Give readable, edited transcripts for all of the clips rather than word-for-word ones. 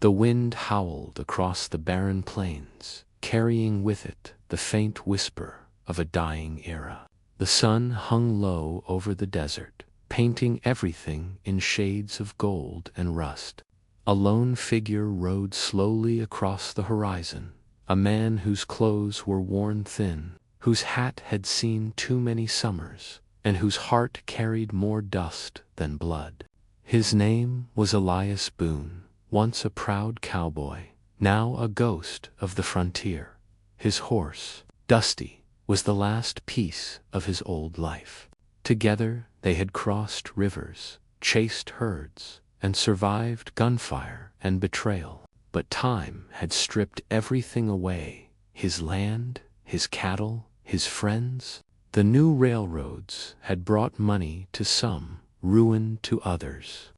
The wind howled across the barren plains, carrying with it the faint whisper of a dying era. The sun hung low over the desert, painting everything in shades of gold and rust. A lone figure rode slowly across the horizon, a man whose clothes were worn thin, whose hat had seen too many summers, and whose heart carried more dust than blood. His name was Elias Boone, once a proud cowboy, now a ghost of the frontier. His horse, Dusty, was the last piece of his old life. Together they had crossed rivers, chased herds, and survived gunfire and betrayal. But time had stripped everything away: his land, his cattle, his friends. The new railroads had brought money to some, ruin to others.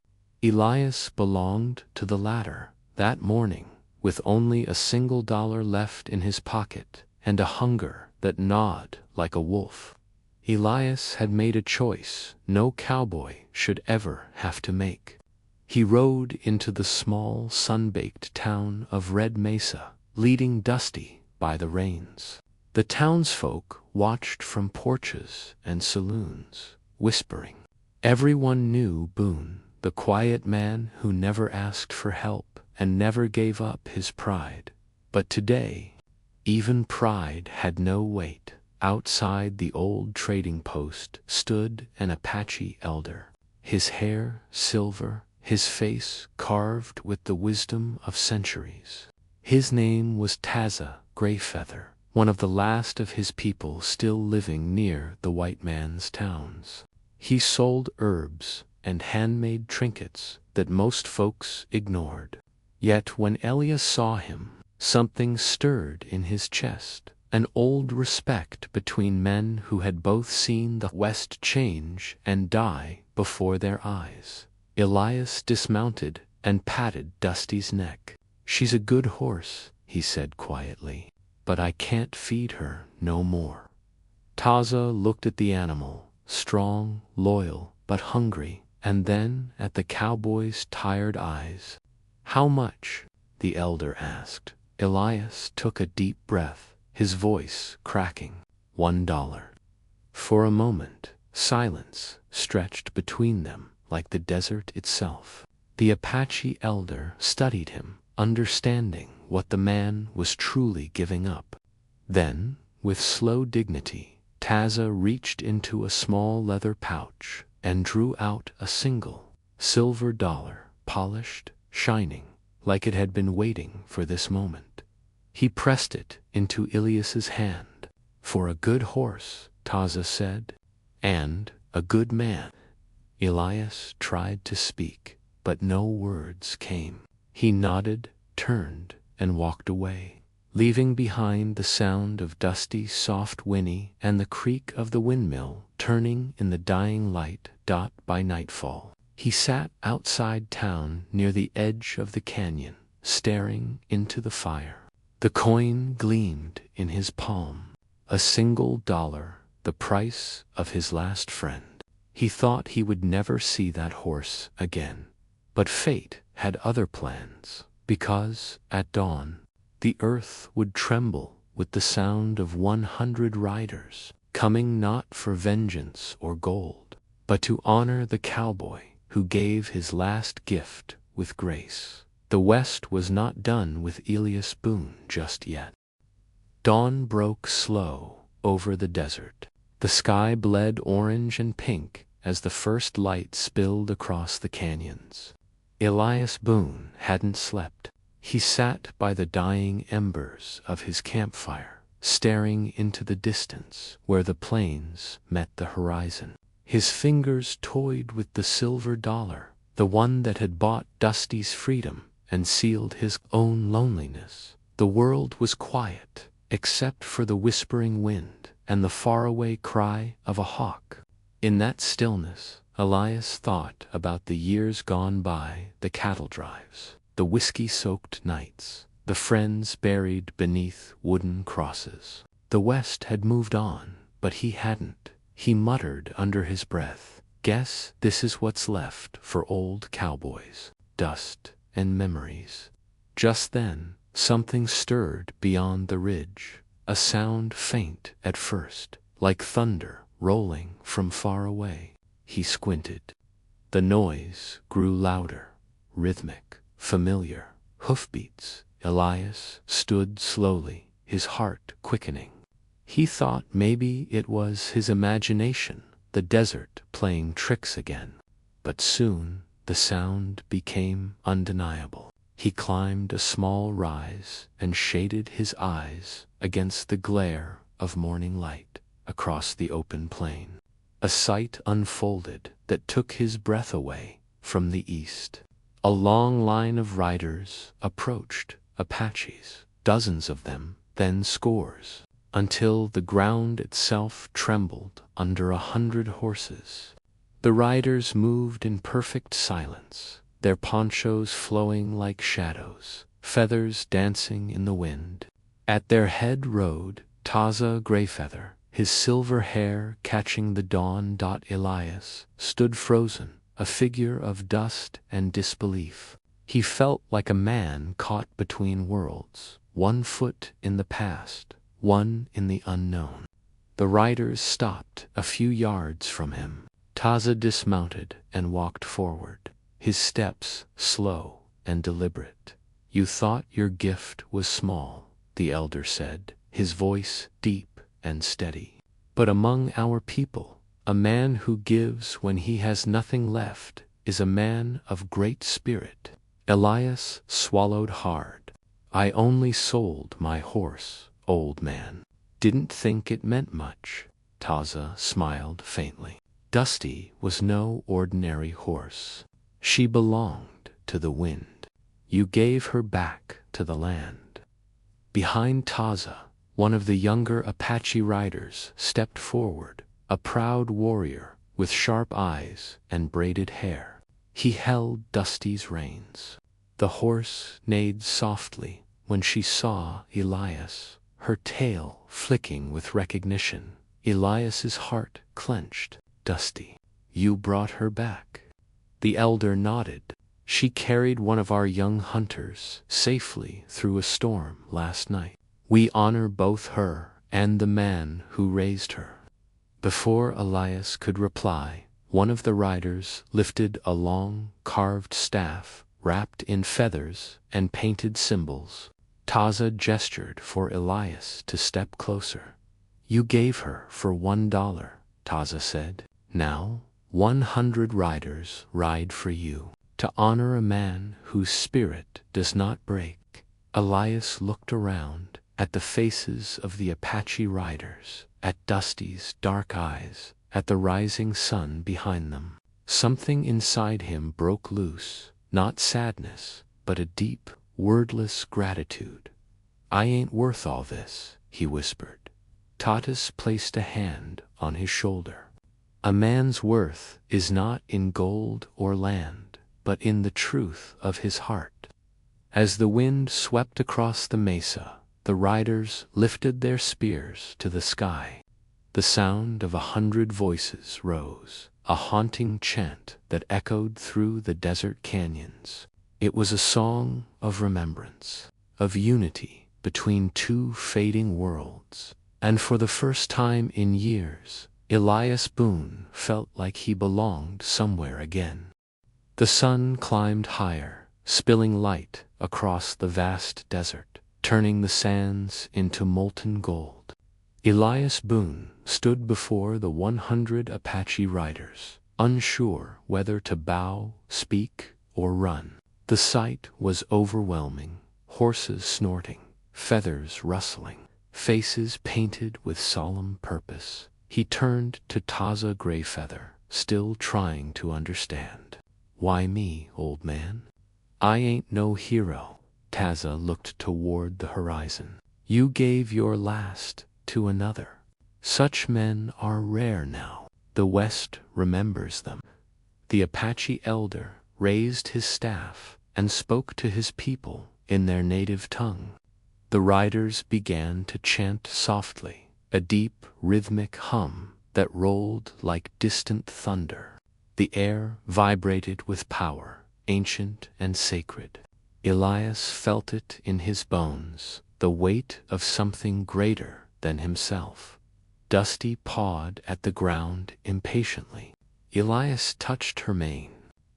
Elias belonged to the latter. That morning, with only a single $1 left in his pocket, and a hunger that gnawed like a wolf, Elias had made a choice no cowboy should ever have to make. He rode into the small, sun-baked town of Red Mesa, leading Dusty by the reins. The townsfolk watched from porches and saloons, whispering. Everyone knew Boone, the quiet man who never asked for help and never gave up his pride. But today, even pride had no weight. Outside the old trading post stood an Apache elder, his hair silver, his face carved with the wisdom of centuries. His name was Taza Greyfeather, one of the last of his people still living near the white man's towns. He sold herbs and handmade trinkets that most folks ignored. Yet when Elias saw him, something stirred in his chest, an old respect between men who had both seen the West change and die before their eyes. Elias dismounted and patted Dusty's neck. "She's a good horse," he said quietly, "but I can't feed her no more." Taza looked at the animal, strong, loyal, but hungry, and then at the cowboy's tired eyes. "How much?" the elder asked. Elias took a deep breath, his voice cracking. $1. For a moment, silence stretched between them like the desert itself. The Apache elder studied him, understanding what the man was truly giving up. Then, with slow dignity, Taza reached into a small leather pouch and drew out a single silver dollar, polished, shining, like it had been waiting for this moment. He pressed it into Elias's hand. "For a good horse," Taza said, "and a good man." Elias tried to speak, but no words came. He nodded, turned, and walked away, leaving behind the sound of Dusty's soft whinny and the creak of the windmill turning in the dying light by nightfall. He sat outside town near the edge of the canyon, staring into the fire. The coin gleamed in his palm, a single $1, the price of his last friend. He thought he would never see that horse again. But fate had other plans, because, at dawn, the earth would tremble with the sound of 100 riders, coming not for vengeance or gold, but to honor the cowboy who gave his last gift with grace. The West was not done with Elias Boone just yet. Dawn broke slow over the desert. The sky bled orange and pink as the first light spilled across the canyons. Elias Boone hadn't slept. He sat by the dying embers of his campfire, staring into the distance where the plains met the horizon. His fingers toyed with the silver dollar, the one that had bought Dusty's freedom and sealed his own loneliness. The world was quiet, except for the whispering wind and the faraway cry of a hawk. In that stillness, Elias thought about the years gone by, the cattle drives, the whiskey-soaked nights, the friends buried beneath wooden crosses. The West had moved on, but he hadn't. He muttered under his breath, "Guess this is what's left for old cowboys, dust and memories." Just then, something stirred beyond the ridge, a sound faint at first, like thunder rolling from far away. He squinted. The noise grew louder, rhythmic, familiar, hoofbeats. Elias stood slowly, his heart quickening. He thought maybe it was his imagination, the desert playing tricks again. But soon the sound became undeniable. He climbed a small rise and shaded his eyes against the glare of morning light across the open plain. A sight unfolded that took his breath away. From the east, a long line of riders approached, Apaches, dozens of them, then scores, until the ground itself trembled under 100 horses. The riders moved in perfect silence, their ponchos flowing like shadows, feathers dancing in the wind. At their head rode Taza Greyfeather, his silver hair catching the dawn. Elias stood frozen, a figure of dust and disbelief. He felt like a man caught between worlds, one foot in the past, one in the unknown. The riders stopped a few yards from him. Taza dismounted and walked forward, his steps slow and deliberate. "You thought your gift was small," the elder said, his voice deep and steady. "But among our people, a man who gives when he has nothing left is a man of great spirit." Elias swallowed hard. "I only sold my horse, old man. Didn't think it meant much." Taza smiled faintly. Dusty was no ordinary horse. She belonged to the wind. You gave her back to the land. Behind Taza, one of the younger Apache riders stepped forward, a proud warrior with sharp eyes and braided hair. He held Dusty's reins. The horse neighed softly when she saw Elias, her tail flicking with recognition. Elias's heart clenched. "Dusty, you brought her back." The elder nodded. "She carried one of our young hunters safely through a storm last night. We honor both her and the man who raised her." Before Elias could reply, one of the riders lifted a long, carved staff wrapped in feathers and painted symbols. Taza gestured for Elias to step closer. "You gave her for $1, Taza said. "Now, 100 riders ride for you, to honor a man whose spirit does not break." Elias looked around at the faces of the Apache riders, at Dusty's dark eyes, at the rising sun behind them. Something inside him broke loose, not sadness, but a deep, wordless gratitude. "I ain't worth all this," he whispered. Tatas placed a hand on his shoulder. "A man's worth is not in gold or land, but in the truth of his heart." As the wind swept across the mesa, the riders lifted their spears to the sky. The sound of 100 voices rose, a haunting chant that echoed through the desert canyons. It was a song of remembrance, of unity between two fading worlds, and for the first time in years, Elias Boone felt like he belonged somewhere again. The sun climbed higher, spilling light across the vast desert, turning the sands into molten gold. Elias Boone stood before the 100 Apache riders, unsure whether to bow, speak, or run. The sight was overwhelming, horses snorting, feathers rustling, faces painted with solemn purpose. He turned to Taza Greyfeather, still trying to understand. "Why me, old man? I ain't no hero." Taza looked toward the horizon. "You gave your last to another. Such men are rare now. The West remembers them." The Apache elder raised his staff and spoke to his people in their native tongue. The riders began to chant softly, a deep, rhythmic hum that rolled like distant thunder. The air vibrated with power, ancient and sacred. Elias felt it in his bones, the weight of something greater than himself. Dusty pawed at the ground impatiently. Elias touched her mane.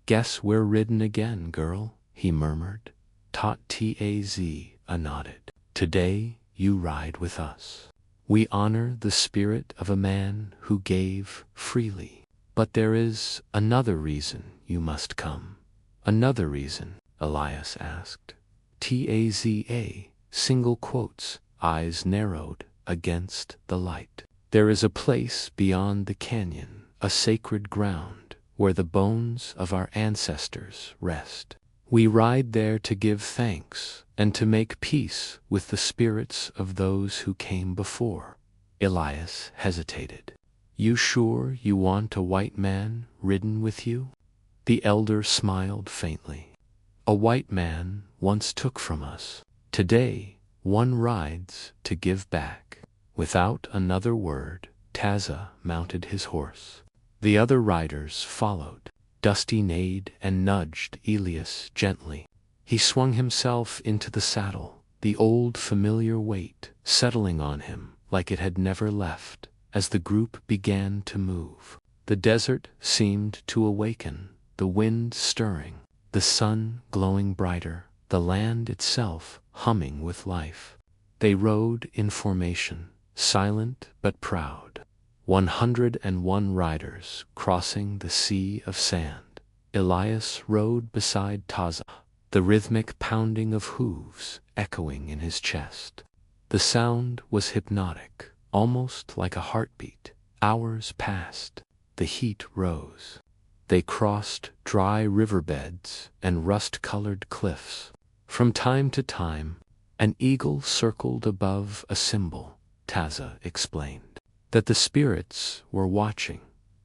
"Guess we're ridden again, girl," he murmured. "Taz nodded. "Today you ride with us. We honor the spirit of a man who gave freely. But there is another reason you must come." "Another reason?" Elias asked. "Taza," single quotes, eyes narrowed against the light. "There is a place beyond the canyon, a sacred ground, where the bones of our ancestors rest. We ride there to give thanks and to make peace with the spirits of those who came before." Elias hesitated. "You sure you want a white man ridden with you?" The elder smiled faintly. "A white man once took from us. Today one rides to give back." Without another word, Taza mounted his horse. The other riders followed. Dusty neighed and nudged Elias gently. He swung himself into the saddle, the old familiar weight settling on him like it had never left. As the group began to move, the desert seemed to awaken, the wind stirring, the sun glowing brighter, the land itself humming with life. They rode in formation, silent but proud. 101 riders crossing the sea of sand. Elias rode beside Taza, the rhythmic pounding of hooves echoing in his chest. The sound was hypnotic, almost like a heartbeat. Hours passed. The heat rose. They crossed dry riverbeds and rust-colored cliffs. From time to time, an eagle circled above a symbol, Taza explained. That the spirits were watching.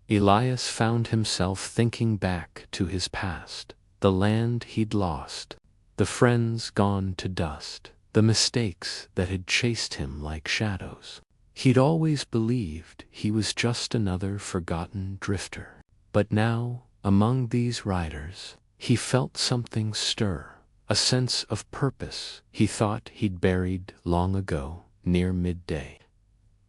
Elias found himself thinking back to his past, the land he'd lost, the friends gone to dust, the mistakes that had chased him like shadows. He'd always believed he was just another forgotten drifter. But now, among these riders, he felt something stir, a sense of purpose he thought he'd buried long ago, near midday.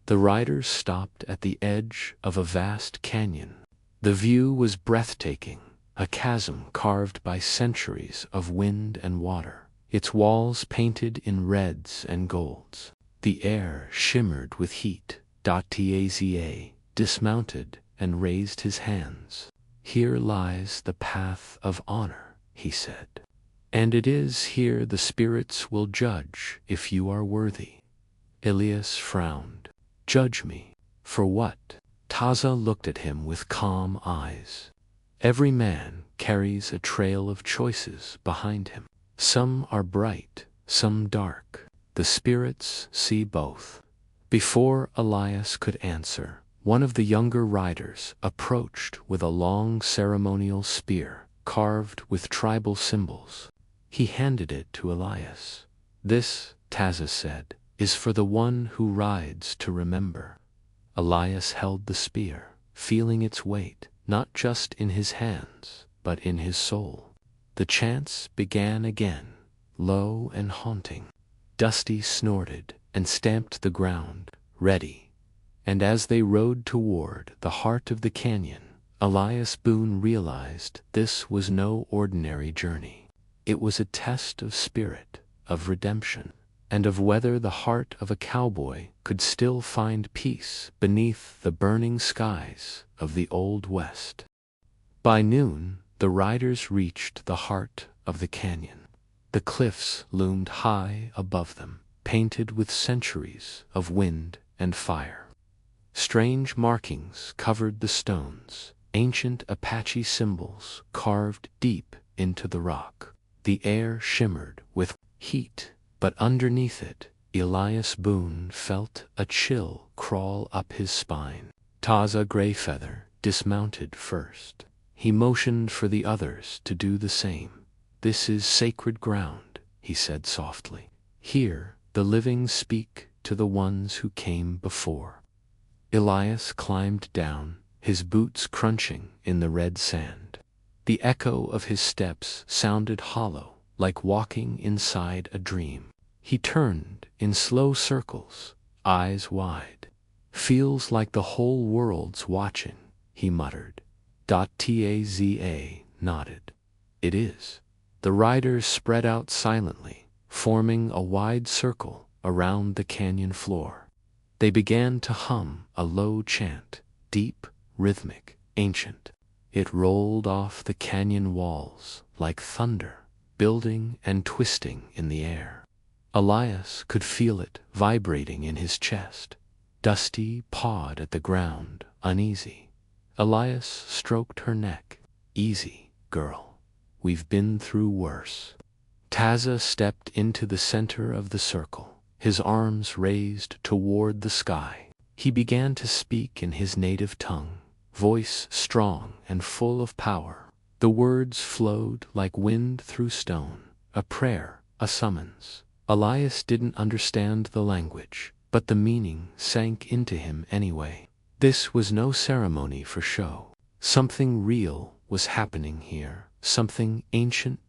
The riders stopped at the edge of a vast canyon. The view was breathtaking, a chasm carved by centuries of wind and water, its walls painted in reds and golds. The air shimmered with heat. Taza dismounted and raised his hands. "Here lies the path of honor," he said. "And it is here the spirits will judge if you are worthy." Elias frowned. "Judge me? For what?" Taza looked at him with calm eyes. "Every man carries a trail of choices behind him. Some are bright, some dark. The spirits see both." Before Elias could answer, one of the younger riders approached with a long ceremonial spear, carved with tribal symbols. He handed it to Elias. "This," Taza said, "is for the one who rides to remember." Elias held the spear, feeling its weight, not just in his hands, but in his soul. The chants began again, low and haunting. Dusty snorted and stamped the ground, ready. And as they rode toward the heart of the canyon, Elias Boone realized this was no ordinary journey. It was a test of spirit, of redemption, and of whether the heart of a cowboy could still find peace beneath the burning skies of the Old West. By noon, the riders reached the heart of the canyon. The cliffs loomed high above them, painted with centuries of wind and fire. Strange markings covered the stones, ancient Apache symbols carved deep into the rock. The air shimmered with heat, but underneath it, Elias Boone felt a chill crawl up his spine. Taza Greyfeather dismounted first. He motioned for the others to do the same. "This is sacred ground," he said softly. "Here, the living speak to the ones who came before." Elias climbed down, his boots crunching in the red sand. The echo of his steps sounded hollow, like walking inside a dream. He turned in slow circles, eyes wide. "Feels like the whole world's watching," he muttered. Taza nodded. "It is." The riders spread out silently, forming a wide circle around the canyon floor. They began to hum a low chant, deep, rhythmic, ancient. It rolled off the canyon walls like thunder, building and twisting in the air. Elias could feel it vibrating in his chest. Dusty pawed at the ground, uneasy. Elias stroked her neck. "Easy, girl. We've been through worse." Taza stepped into the center of the circle, his arms raised toward the sky. He began to speak in his native tongue, voice strong and full of power. The words flowed like wind through stone, a prayer, a summons. Elias didn't understand the language, but the meaning sank into him anyway. This was no ceremony for show. Something real was happening here, something ancient.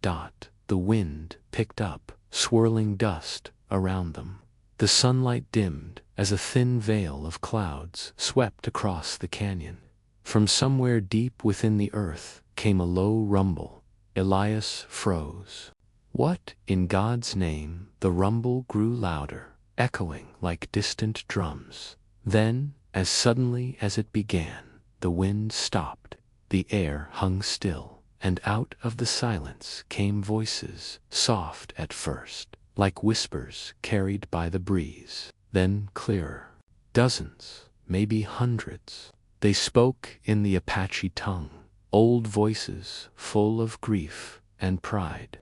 The wind picked up, swirling dust around them. The sunlight dimmed as a thin veil of clouds swept across the canyon. From somewhere deep within the earth came a low rumble. Elias froze. What in God's name? The rumble grew louder, echoing like distant drums. Then, as suddenly as it began, the wind stopped. The air hung still, and out of the silence came voices, soft at first, like whispers carried by the breeze, then clearer. Dozens, maybe hundreds. They spoke in the Apache tongue, old voices full of grief and pride.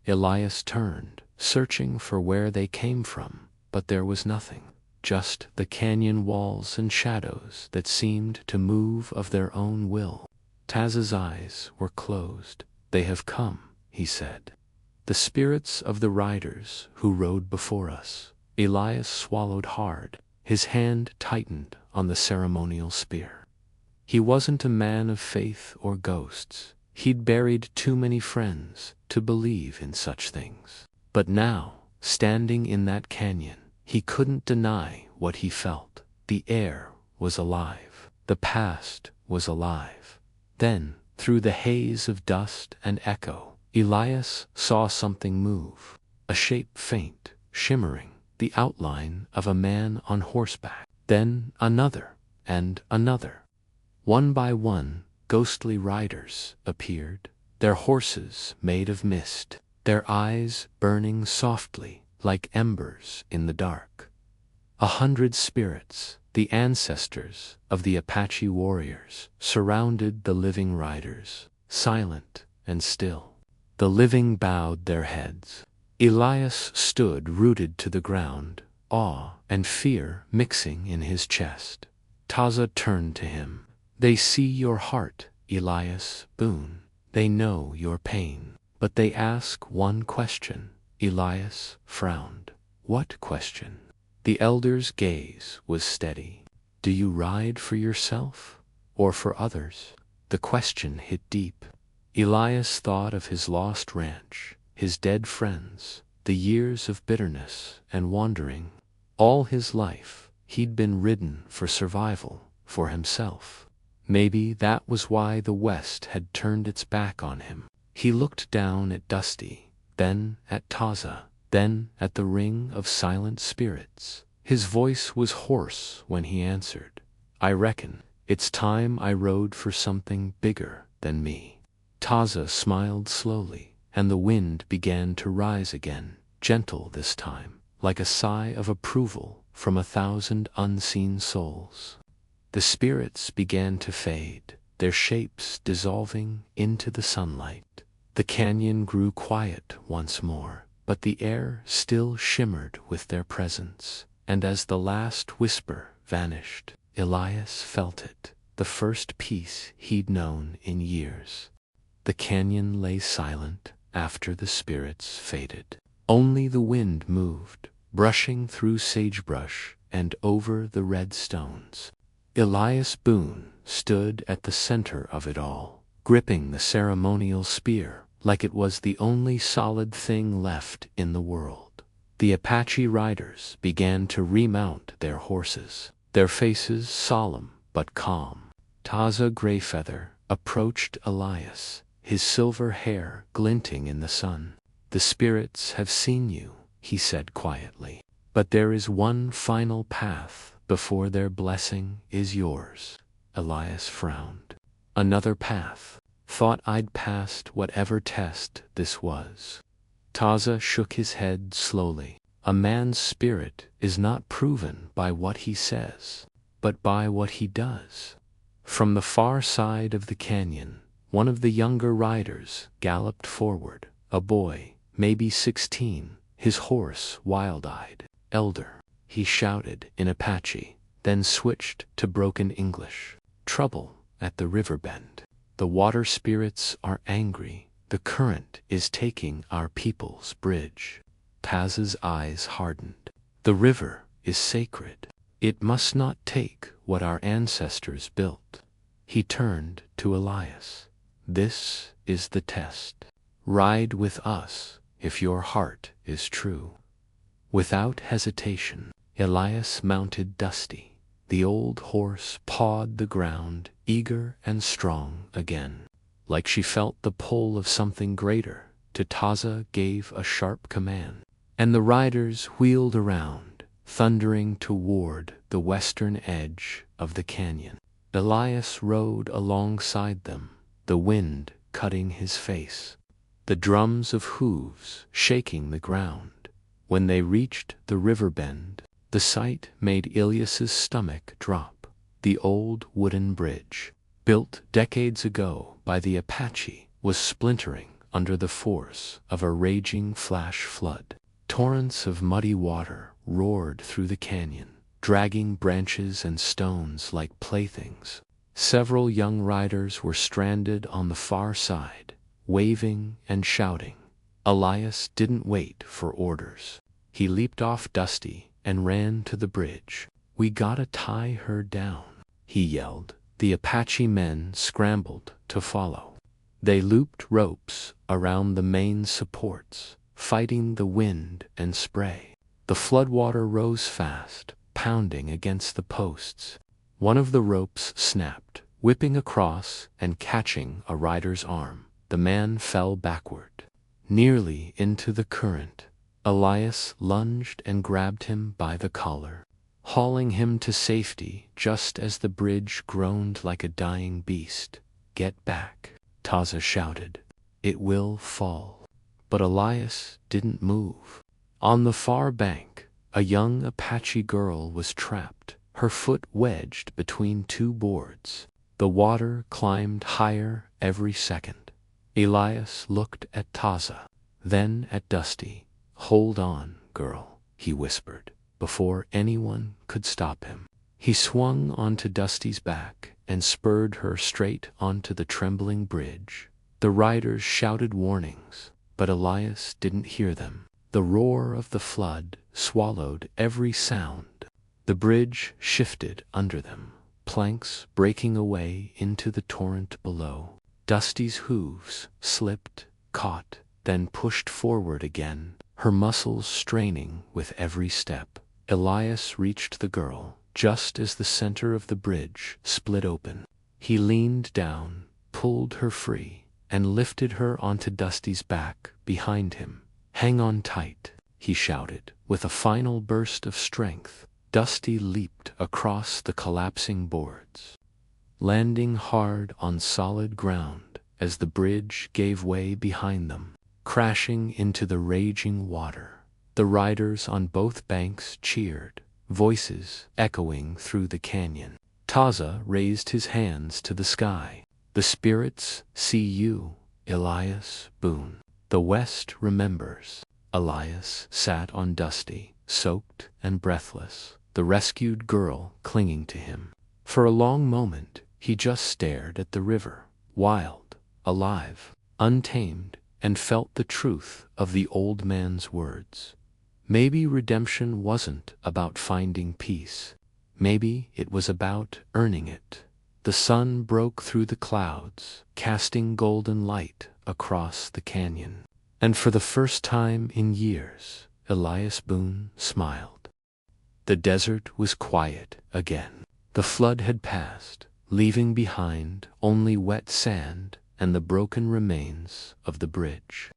Elias turned, searching for where they came from, but there was nothing. Just the canyon walls and shadows that seemed to move of their own will. Taza's eyes were closed. "They have come," he said. "The spirits of the riders who rode before us." Elias swallowed hard. His hand tightened on the ceremonial spear. He wasn't a man of faith or ghosts. He'd buried too many friends to believe in such things. But now, standing in that canyon, he couldn't deny what he felt. The air was alive. The past was alive. Then, through the haze of dust and echo, Elias saw something move. A shape faint, shimmering, the outline of a man on horseback. Then another, and another. One by one, ghostly riders appeared, their horses made of mist, their eyes burning softly like embers in the dark. 100 spirits, the ancestors of the Apache warriors, surrounded the living riders, silent and still. The living bowed their heads. Elias stood rooted to the ground, awe and fear mixing in his chest. Taza turned to him. "They see your heart, Elias Boone. They know your pain. But they ask one question." Elias frowned. "What question?" The elder's gaze was steady. "Do you ride for yourself, or for others?" The question hit deep. Elias thought of his lost ranch, his dead friends, the years of bitterness and wandering. All his life, he'd been ridden for survival, for himself. Maybe that was why the West had turned its back on him. He looked down at Dusty, then at Taza, then at the ring of silent spirits. His voice was hoarse when he answered, "I reckon it's time I rode for something bigger than me." Taza smiled slowly, and the wind began to rise again, gentle this time, like a sigh of approval from 1,000 unseen souls. The spirits began to fade, their shapes dissolving into the sunlight. The canyon grew quiet once more, but the air still shimmered with their presence, and as the last whisper vanished, Elias felt it, the first peace he'd known in years. The canyon lay silent after the spirits faded. Only the wind moved, brushing through sagebrush and over the red stones. Elias Boone stood at the center of it all, gripping the ceremonial spear like it was the only solid thing left in the world. The Apache riders began to remount their horses, their faces solemn but calm. Taza Greyfeather approached Elias, his silver hair glinting in the sun. "The spirits have seen you," he said quietly. "But there is one final path before their blessing is yours." Elias frowned. "Another path? Thought I'd passed whatever test this was." Taza shook his head slowly. "A man's spirit is not proven by what he says, but by what he does." From the far side of the canyon, one of the younger riders galloped forward, a boy, maybe 16, his horse wild-eyed. "Elder," he shouted in Apache, then switched to broken English. "Trouble at the river bend. The water spirits are angry. The current is taking our people's bridge." Taz's eyes hardened. "The river is sacred. It must not take what our ancestors built." He turned to Elias. "This is the test. Ride with us if your heart is true." Without hesitation, Elias mounted Dusty. The old horse pawed the ground, eager and strong again. Like she felt the pull of something greater, Taza gave a sharp command, and the riders wheeled around, thundering toward the western edge of the canyon. Elias rode alongside them, the wind cutting his face, the drums of hooves shaking the ground. When they reached the river bend, the sight made Elias's stomach drop. The old wooden bridge, built decades ago by the Apache, was splintering under the force of a raging flash flood. Torrents of muddy water roared through the canyon, dragging branches and stones like playthings. Several young riders were stranded on the far side, waving and shouting. Elias didn't wait for orders. He leaped off Dusty and ran to the bridge. "We gotta tie her down," he yelled. The Apache men scrambled to follow. They looped ropes around the main supports, fighting the wind and spray. The floodwater rose fast, pounding against the posts. One of the ropes snapped, whipping across and catching a rider's arm. The man fell backward, nearly into the current. Elias lunged and grabbed him by the collar, hauling him to safety just as the bridge groaned like a dying beast. "Get back," Taza shouted. "It will fall." But Elias didn't move. On the far bank, a young Apache girl was trapped, her foot wedged between two boards. The water climbed higher every second. Elias looked at Taza, then at Dusty. "Hold on, girl," he whispered, before anyone could stop him. He swung onto Dusty's back and spurred her straight onto the trembling bridge. The riders shouted warnings, but Elias didn't hear them. The roar of the flood swallowed every sound. The bridge shifted under them, planks breaking away into the torrent below. Dusty's hooves slipped, caught, then pushed forward again, her muscles straining with every step. Elias reached the girl just as the center of the bridge split open. He leaned down, pulled her free, and lifted her onto Dusty's back behind him. "Hang on tight," he shouted. With a final burst of strength, Dusty leaped across the collapsing boards, landing hard on solid ground as the bridge gave way behind them, crashing into the raging water. The riders on both banks cheered, voices echoing through the canyon. Taza raised his hands to the sky. "The spirits see you, Elias Boone. The West remembers." Elias sat on Dusty, soaked and breathless, the rescued girl clinging to him. For a long moment, he just stared at the river, wild, alive, untamed, and felt the truth of the old man's words. Maybe redemption wasn't about finding peace. Maybe it was about earning it. The sun broke through the clouds, casting golden light across the canyon. And for the first time in years, Elias Boone smiled. The desert was quiet again. The flood had passed, leaving behind only wet sand and the broken remains of the bridge.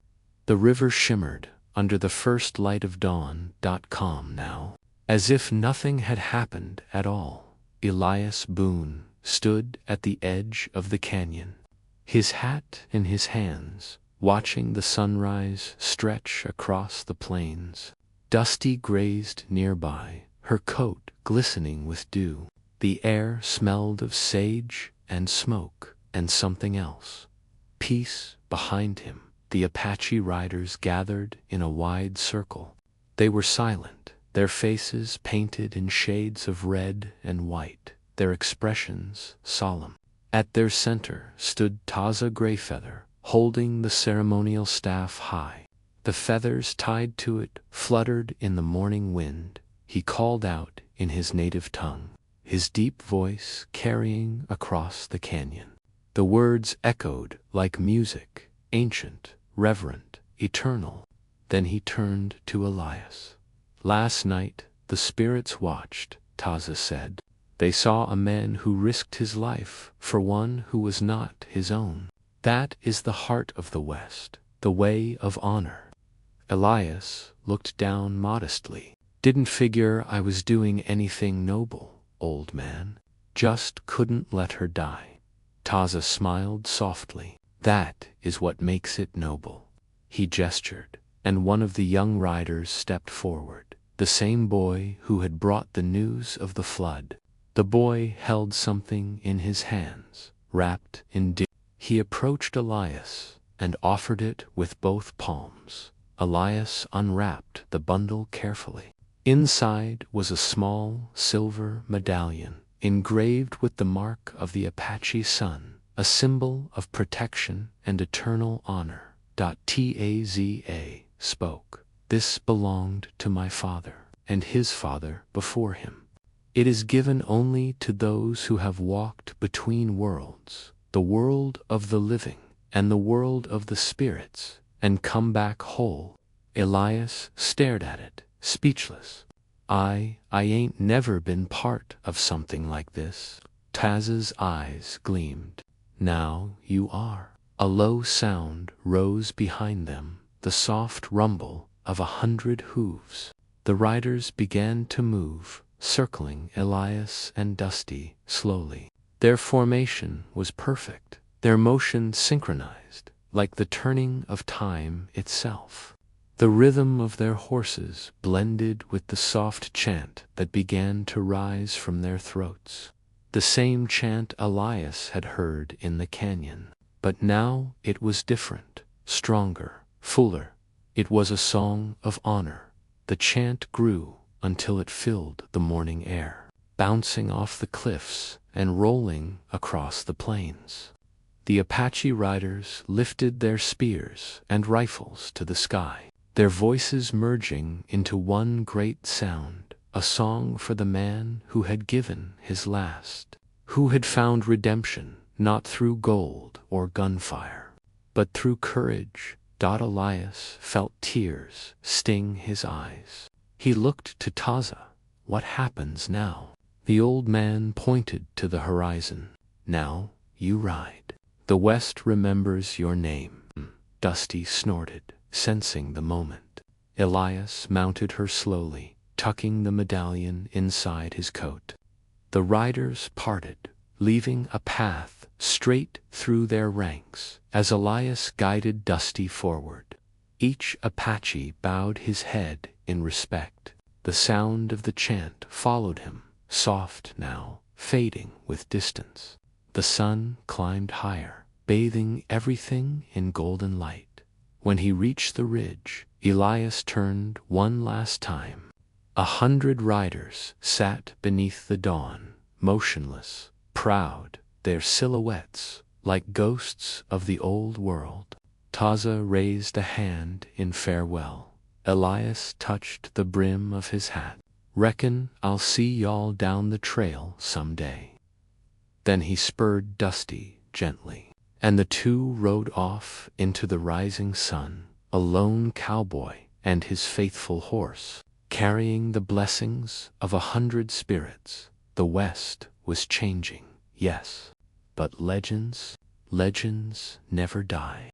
The river shimmered under the first light of dawn. Calm now, as if nothing had happened at all. Elias Boone stood at the edge of the canyon, his hat in his hands, watching the sunrise stretch across the plains. Dusty grazed nearby, her coat glistening with dew. The air smelled of sage and smoke and something else. Peace behind him. The Apache riders gathered in a wide circle. They were silent, their faces painted in shades of red and white, their expressions solemn. At their center stood Taza Greyfeather, holding the ceremonial staff high. The feathers tied to it fluttered in the morning wind. He called out in his native tongue, his deep voice carrying across the canyon. The words echoed like music, ancient, reverent, eternal. Then he turned to Elias. "Last night the spirits watched," Taza said. "They saw a man who risked his life for one who was not his own. That is the heart of the West, the way of honor." Elias looked down modestly. "Didn't figure I was doing anything noble, old man. Just couldn't let her die." Taza smiled softly. "That is what makes it noble." He gestured, and one of the young riders stepped forward, the same boy who had brought the news of the flood. The boy held something in his hands, wrapped in dew. He approached Elias and offered it with both palms. Elias unwrapped the bundle carefully. Inside was a small silver medallion, engraved with the mark of the Apache sun, a symbol of protection and eternal honor. Taza spoke. "This belonged to my father, and his father before him. It is given only to those who have walked between worlds, the world of the living and the world of the spirits, and come back whole." Elias stared at it, speechless. I ain't never been part of something like this." Taza's eyes gleamed. "Now you are." A low sound rose behind them, the soft rumble of 100 hooves. The riders began to move, circling Elias and Dusty slowly. Their formation was perfect, their motion synchronized, like the turning of time itself. The rhythm of their horses blended with the soft chant that began to rise from their throats. The same chant Elias had heard in the canyon. But now it was different, stronger, fuller. It was a song of honor. The chant grew until it filled the morning air, bouncing off the cliffs and rolling across the plains. The Apache riders lifted their spears and rifles to the sky, their voices merging into one great sound, a song for the man who had given his last, who had found redemption not through gold or gunfire, but through courage. Elias felt tears sting his eyes. He looked to Taza. "What happens now?" The old man pointed to the horizon. "Now you ride. The West remembers your name." Dusty snorted, sensing the moment. Elias mounted her slowly, tucking the medallion inside his coat. The riders parted, leaving a path straight through their ranks as Elias guided Dusty forward. Each Apache bowed his head in respect. The sound of the chant followed him, soft now, fading with distance. The sun climbed higher, bathing everything in golden light. When he reached the ridge, Elias turned one last time. 100 riders sat beneath the dawn, motionless, proud, their silhouettes like ghosts of the old world. Taza raised a hand in farewell. Elias touched the brim of his hat. "Reckon I'll see y'all down the trail someday." Then he spurred Dusty gently, And the two rode off into the rising sun, a lone cowboy and his faithful horse, carrying the blessings of 100 spirits. The West was changing, yes, but legends never die.